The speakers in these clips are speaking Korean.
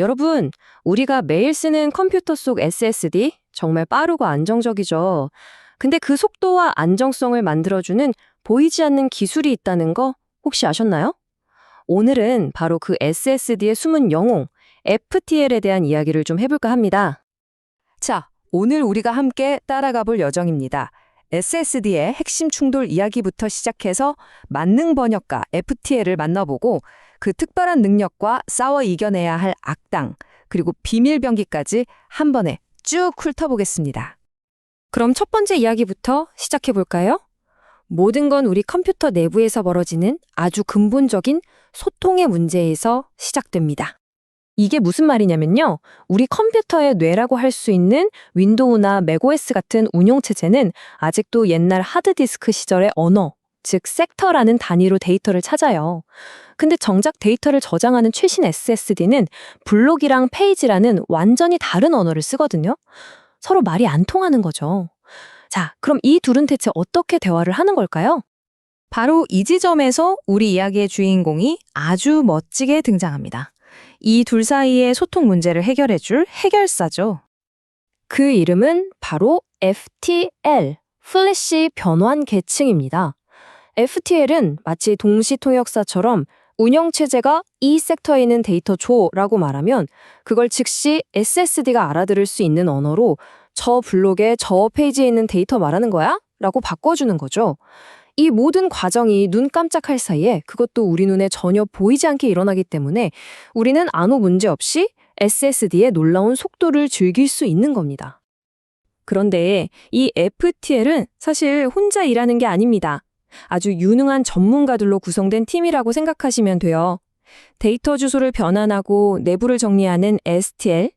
여러분, 우리가 매일 쓰는 컴퓨터 속 SSD 정말 빠르고 안정적이죠. 근데 그 속도와 안정성을 만들어주는 보이지 않는 기술이 있다는 거 혹시 아셨나요? 오늘은 바로 그 SSD의 숨은 영웅, FTL에 대한 이야기를 좀 해볼까 합니다. 자, 오늘 우리가 함께 따라가 볼 여정입니다. SSD의 핵심 충돌 이야기부터 시작해서 만능 번역가 FTL을 만나보고 그 특별한 능력과 싸워 이겨내야 할 악당, 그리고 비밀병기까지 한 번에 쭉 훑어보겠습니다. 그럼 첫 번째 이야기부터 시작해볼까요? 모든 건 우리 컴퓨터 내부에서 벌어지는 아주 근본적인 소통의 문제에서 시작됩니다. 이게 무슨 말이냐면요. 우리 컴퓨터의 뇌라고 할 수 있는 윈도우나 맥OS 같은 운용체제는 아직도 옛날 하드디스크 시절의 언어, 즉 섹터라는 단위로 데이터를 찾아요. 근데 정작 데이터를 저장하는 최신 SSD는 블록이랑 페이지라는 완전히 다른 언어를 쓰거든요. 서로 말이 안 통하는 거죠. 자, 그럼 이 둘은 대체 어떻게 대화를 하는 걸까요? 바로 이 지점에서 우리 이야기의 주인공이 아주 멋지게 등장합니다. 이 둘 사이의 소통 문제를 해결해줄 해결사죠. 그 이름은 바로 FTL, 플래시 변환 계층입니다. FTL은 마치 동시통역사처럼 운영체제가 이 섹터에 있는 데이터 줘라고 말하면 그걸 즉시 SSD가 알아들을 수 있는 언어로 저 블록에 저 페이지에 있는 데이터 말하는 거야? 라고 바꿔주는 거죠. 이 모든 과정이 눈 깜짝할 사이에 그것도 우리 눈에 전혀 보이지 않게 일어나기 때문에 우리는 아무 문제 없이 SSD의 놀라운 속도를 즐길 수 있는 겁니다. 그런데 이 FTL은 사실 혼자 일하는 게 아닙니다. 아주 유능한 전문가들로 구성된 팀이라고 생각하시면 돼요. 데이터 주소를 변환하고 내부를 정리하는 STL,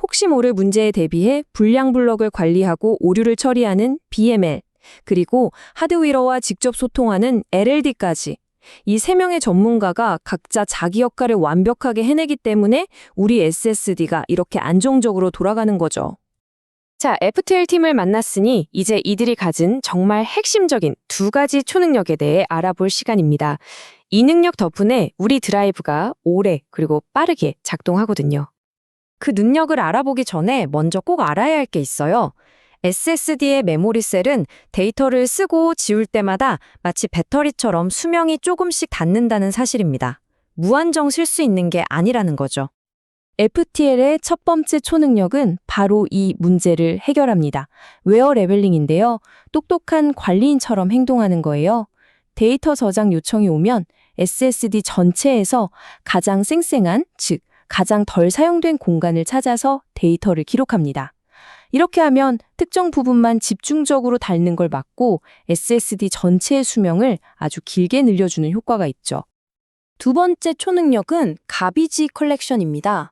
혹시 모를 문제에 대비해 불량 블럭을 관리하고 오류를 처리하는 BML, 그리고 하드웨어와 직접 소통하는 LLD까지 이 세 명의 전문가가 각자 자기 역할을 완벽하게 해내기 때문에 우리 SSD가 이렇게 안정적으로 돌아가는 거죠. 자, FTL 팀을 만났으니 이제 이들이 가진 정말 핵심적인 두 가지 초능력에 대해 알아볼 시간입니다. 이 능력 덕분에 우리 드라이브가 오래 그리고 빠르게 작동하거든요. 그 능력을 알아보기 전에 먼저 꼭 알아야 할 게 있어요. SSD의 메모리셀은 데이터를 쓰고 지울 때마다 마치 배터리처럼 수명이 조금씩 닿는다는 사실입니다. 무한정 쓸 수 있는 게 아니라는 거죠. FTL의 첫 번째 초능력은 바로 이 문제를 해결합니다. 웨어 레벨링인데요. 똑똑한 관리인처럼 행동하는 거예요. 데이터 저장 요청이 오면 SSD 전체에서 가장 쌩쌩한, 즉 가장 덜 사용된 공간을 찾아서 데이터를 기록합니다. 이렇게 하면 특정 부분만 집중적으로 닳는 걸 막고 SSD 전체의 수명을 아주 길게 늘려주는 효과가 있죠. 두 번째 초능력은 가비지 컬렉션입니다.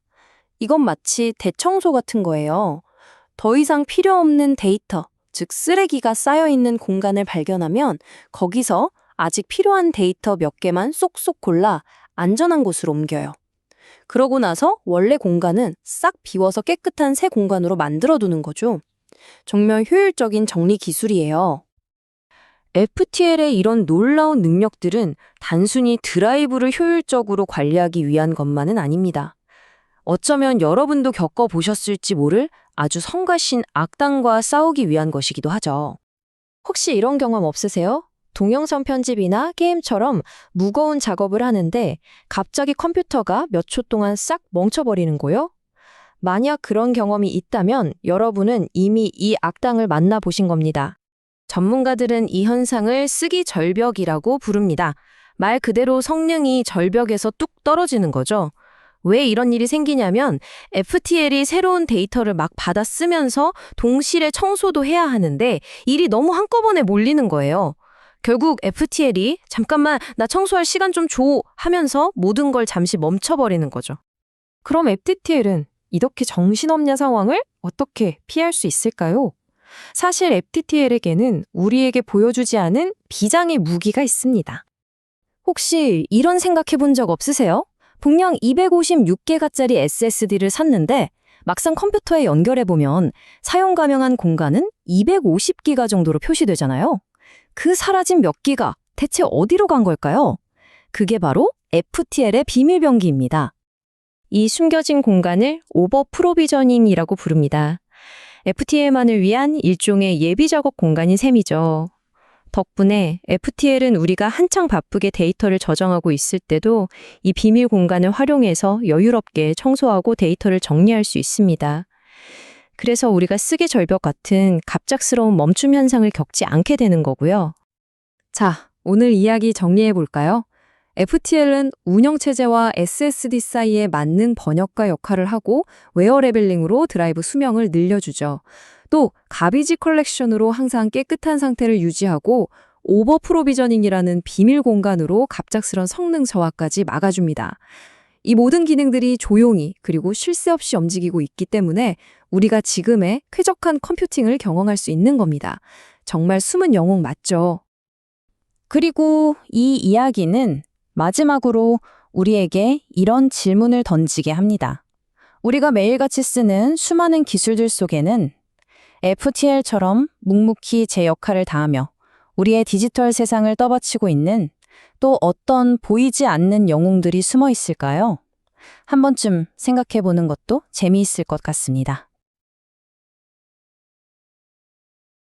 이건 마치 대청소 같은 거예요. 더 이상 필요 없는 데이터, 즉 쓰레기가 쌓여있는 공간을 발견하면 거기서 아직 필요한 데이터 몇 개만 쏙쏙 골라 안전한 곳으로 옮겨요. 그러고 나서 원래 공간은 싹 비워서 깨끗한 새 공간으로 만들어두는 거죠. 정말 효율적인 정리 기술이에요. FTL의 이런 놀라운 능력들은 단순히 드라이브를 효율적으로 관리하기 위한 것만은 아닙니다. 어쩌면 여러분도 겪어보셨을지 모를 아주 성가신 악당과 싸우기 위한 것이기도 하죠. 혹시 이런 경험 없으세요? 동영상 편집이나 게임처럼 무거운 작업을 하는데 갑자기 컴퓨터가 몇 초 동안 싹 멈춰버리는 거요? 만약 그런 경험이 있다면 여러분은 이미 이 악당을 만나보신 겁니다. 전문가들은 이 현상을 쓰기 절벽이라고 부릅니다. 말 그대로 성능이 절벽에서 뚝 떨어지는 거죠. 왜 이런 일이 생기냐면 FTL이 새로운 데이터를 막 받아 쓰면서 동시에 청소도 해야 하는데 일이 너무 한꺼번에 몰리는 거예요. 결국 FTL이 잠깐만 나 청소할 시간 좀 줘 하면서 모든 걸 잠시 멈춰버리는 거죠. 그럼 FTL은 이렇게 정신없냐 상황을 어떻게 피할 수 있을까요? 사실 FTL에게는 우리에게 보여주지 않은 비장의 무기가 있습니다. 혹시 이런 생각해 본 적 없으세요? 분명 256개가짜리 SSD를 샀는데 막상 컴퓨터에 연결해보면 사용 가능한 공간은 250기가 정도로 표시되잖아요. 그 사라진 몇 기가 대체 어디로 간 걸까요? 그게 바로 FTL의 비밀병기입니다. 이 숨겨진 공간을 오버 프로비저닝이라고 부릅니다. FTL만을 위한 일종의 예비 작업 공간인 셈이죠. 덕분에 FTL은 우리가 한창 바쁘게 데이터를 저장하고 있을 때도 이 비밀 공간을 활용해서 여유롭게 청소하고 데이터를 정리할 수 있습니다. 그래서 우리가 쓰기 절벽 같은 갑작스러운 멈춤 현상을 겪지 않게 되는 거고요. 자, 오늘 이야기 정리해 볼까요? FTL은 운영체제와 SSD 사이의 만능 번역가 역할을 하고 웨어 레벨링으로 드라이브 수명을 늘려주죠. 또 가비지 컬렉션으로 항상 깨끗한 상태를 유지하고 오버 프로비저닝이라는 비밀 공간으로 갑작스런 성능 저하까지 막아줍니다. 이 모든 기능들이 조용히 그리고 쉴 새 없이 움직이고 있기 때문에 우리가 지금의 쾌적한 컴퓨팅을 경험할 수 있는 겁니다. 정말 숨은 영웅 맞죠? 그리고 이 이야기는 마지막으로 우리에게 이런 질문을 던지게 합니다. 우리가 매일같이 쓰는 수많은 기술들 속에는 FTL처럼 묵묵히 제 역할을 다하며 우리의 디지털 세상을 떠받치고 있는 또 어떤 보이지 않는 영웅들이 숨어 있을까요? 한 번쯤 생각해 보는 것도 재미있을 것 같습니다.